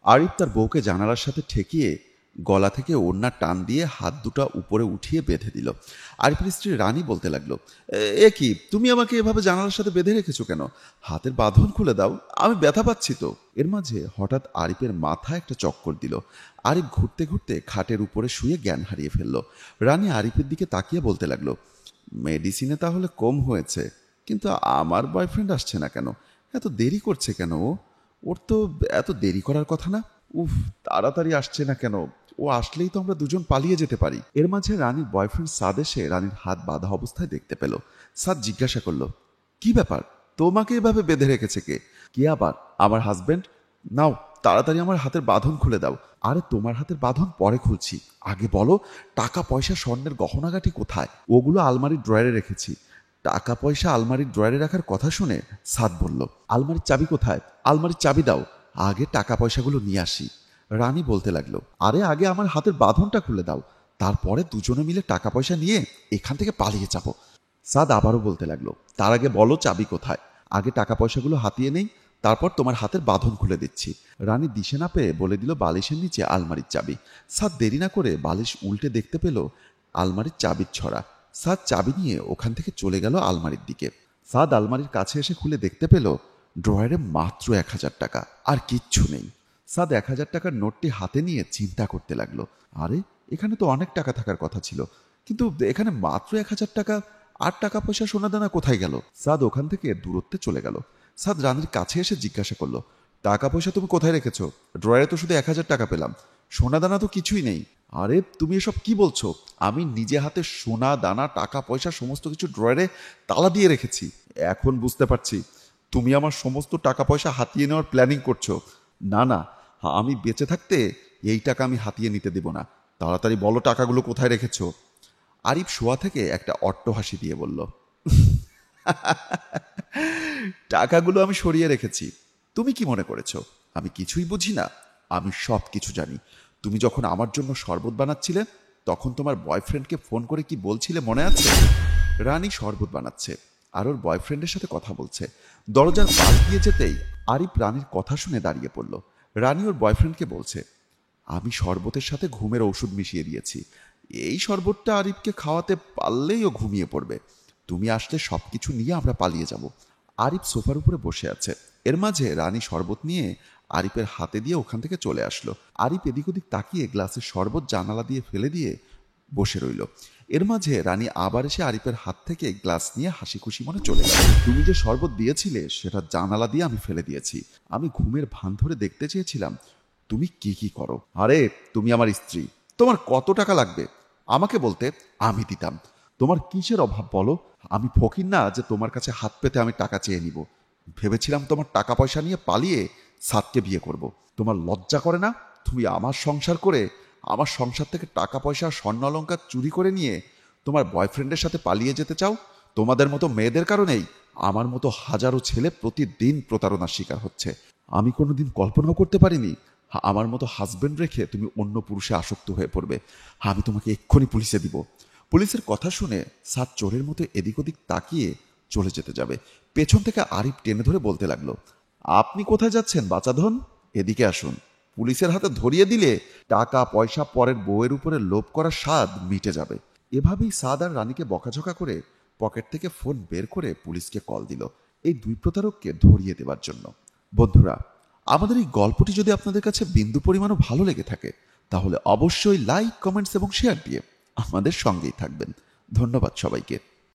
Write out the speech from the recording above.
আরিফ তার বউকে জানালার সাথে ঠেকিয়ে গলা থেকে ওড়না টান দিয়ে হাত দুটো উপরে উঠিয়ে বেঁধে দিল। আরিফের স্ত্রী রানী বলতে লাগলো, এ কি, তুমি আমাকে এভাবে জানালার সাথে বেঁধে রেখেছো কেন? হাতের বাঁধন খুলে দাও, আমি ব্যথা পাচ্ছি তো। এর মাঝে হঠাৎ আরিফের মাথায় একটা চক্কর দিল। আরিফ ঘুরতে ঘুরতে খাটের উপরে শুয়ে জ্ঞান হারিয়ে ফেলল। রানী আরিফের দিকে তাকিয়ে বলতে লাগলো, মেডিসিনে তাহলে কম হয়েছে, কিন্তু আমার বয়ফ্রেন্ড আসছে না কেন? এত দেরি করছে কেন ও? ওর তো এত দেরি করার কথা না। উফ, তাড়াতাড়ি আসছে না কেন? ও আসলেই তো আমরা দুজন পালিয়ে যেতে পারি। এর মাঝে রানীর বয়ফ্রেন্ড সাদ এসে রানীর হাত বাঁধা অবস্থায় দেখতে পেল। সাদ জিজ্ঞাসা করলো, কি ব্যাপার, তোমাকে এভাবে বেঁধে রেখেছে কে? কে আবার? আমার হাজবেন্ড। নাও তাড়াতাড়ি আমার হাতের বাঁধন খুলে দাও। আরে তোমার হাতের বাঁধন পরে খুলছি, আগে বলো টাকা পয়সা স্বর্ণের গহনাগাটি কোথায়? ওগুলো আলমারির ড্রয়ারে রেখেছি। টাকা পয়সা আলমারির ড্রয়ারে রাখার কথা শুনে সাদ বলল, আলমারির চাবি কোথায়? আলমারির চাবি দাও, আগে টাকা পয়সাগুলো নিয়ে আসি। রানী বলতে লাগলো, আরে আগে আমার হাতের বাঁধনটা খুলে দাও, তারপরে দুজনে মিলে টাকা পয়সা নিয়ে এখান থেকে পালিয়ে যাব। সাদ আবারও বলতে লাগলো, তার আগে বলো চাবি কোথায়? আগে টাকা পয়সাগুলো হাতিয়ে নেই, তারপর তোমার হাতের বাঁধন খুলে দিচ্ছি। রানী দিশে না পেয়ে বলে দিল বালিশের নিচে আলমারির চাবি। সাদ দেরি না করে বালিশ উল্টে দেখতে পেল আলমারির চাবির ছড়া। সাদ চাবি নিয়ে ওখান থেকে চলে গেল আলমারির দিকে। সাদ আলমারির কাছে এসে খুলে দেখতে পেল ড্রয়ারে মাত্র 1,000 টাকা, আর কিচ্ছু নেই। সাদ 1,000 টাকার নোটটি হাতে নিয়ে চিন্তা করতে লাগলো, আরে এখানে তো অনেক টাকা থাকার কথা ছিল, কিন্তু এখানে মাত্র 1,000 টাকা। আর টাকা পয়সা সোনাদানা কোথায় গেল? সাদ ওখান থেকে দূরত্বে চলে গেল। সাদ রানীর কাছে এসে জিজ্ঞাসা করলো, টাকা পয়সা তুমি কোথায় রেখেছো? ড্রয়ারে তো শুধু 1,000 টাকা পেলাম, সোনাদানা তো কিছুই নেই। আরে তুমি এসব কি বলছো? আমি নিজে হাতে সোনা দানা টাকা পয়সা সমস্ত কিছু ড্রয়ারে তালা দিয়ে রেখেছি। এখন বুঝতে পারছি তুমি আমার সমস্ত টাকা পয়সা হাতিয়ে নেওয়ার প্ল্যানিং করছো। না না, আমি বেঁচে থাকতে এই টাকা আমি হাতিয়ে নিতে দেব না। তাড়াতাড়ি বলো টাকাগুলো কোথায় রেখেছো? আরিফ শোয়া থেকে একটা অট্টহাসি দিয়ে বলল, টাকাগুলো আমি সরিয়ে রেখেছি। তুমি কি মনে করেছো আমি কিছুই বুঝি না? আমি সব কিছু জানি। তুমি যখন আমার জন্য শরবত বানাচ্ছিলে, তখন তোমার বয়ফ্রেন্ডকে ফোন করে কি বলছিলে মনে আছে? রানী শরবত বানাচ্ছে আর ওর বয়ফ্রেন্ডের সাথে কথা বলছে। দরজার পাশ দিয়ে যেতেই আরিফ রানীর কথা শুনে দাঁড়িয়ে পড়ল। রানী ওর বয়ফ্রেন্ডকে বলছে, আমি শরবতের সাথে ঘুমের ওষুধ মিশিয়ে দিয়েছি। এই শরবতটা আরিফকে খাওয়াতে পারলেই ও ঘুমিয়ে পড়বে। তুমি আসলে সবকিছু নিয়ে আমরা পালিয়ে যাব। আরিফ সোফার উপরে বসে আছে। এর মাঝে রানী শরবত নিয়ে আরিফের হাতে দিয়ে ওখান থেকে চলে আসলো। আরিফ এদিক ওদিক তাকিয়ে গ্লাসের শরবত জানালা দিয়ে ফেলে দিয়ে বসে রইল। এর মাঝে রানী আবার এসে আরিফের হাত থেকে গ্লাস নিয়ে হাসি খুশি মনে চলে গেল। তুমি যে শরবত দিয়েছিলে সেটা জানালা দিয়ে আমি ফেলে দিয়েছি। আমি ঘুমের ভান ধরে দেখতে চেয়েছিলাম তুমি কি কি করো। আরে তুমি আমার স্ত্রী, তোমার কত টাকা লাগবে আমাকে বলতে, আমি দিতাম। তোমার কিসের অভাব বলো? আমি ফকির না যে তোমার কাছে হাত পেতে আমি টাকা চেয়ে নিব। ভেবেছিলাম তোমার টাকা পয়সা নিয়ে পালিয়ে সাদকে বিয়ে করব। তোমার লজ্জা করে না? তুমি আমার সংসার করে আমার সংসার থেকে টাকা পয়সা স্বর্ণ অলংকার চুরি করে নিয়ে তোমার বয়ফ্রেন্ডের সাথে পালিয়ে যেতে চাও। তোমাদের মতো মেয়েদের কারণেই আমার মতো হাজারো ছেলে প্রতিদিন প্রতারণার শিকার হচ্ছে। আমি কোনোদিন কল্পনাও করতে পারিনি আমার মতো হাজবেন্ড রেখে তুমি অন্য পুরুষে আসক্ত হয়ে পড়বে। আমি তোমাকে এক্ষুনি পুলিশে দিব। পুলিশের কথা শুনে সাদ চোরের মতো এদিক ওদিক তাকিয়ে চলে যেতে যাবে, পেছন থেকে আরিফ টেনে ধরে বলতে লাগলো, আপনি কোথায় যাচ্ছেন বাচাধন? এদিকে আসুন। পুলিশের হাতে ধরিয়ে দিলে টাকা পয়সা পরের বউয়ের উপরে লোভ করার স্বাদ মিটে যাবে। এভাবেই সাদ আর রানীকে বকাঝকা করে পকেট থেকে ফোন বের করে পুলিশকে কল দিল এই দুই প্রতারককে ধরিয়ে দেওয়ার জন্য। বন্ধুরা, আমাদের এই গল্পটি যদি আপনাদের কাছে বিন্দু পরিমাণও ভালো লেগে থাকে, তাহলে অবশ্যই লাইক, কমেন্টস এবং শেয়ার দিয়ে আমাদের সঙ্গেই থাকবেন। ধন্যবাদ সবাইকে।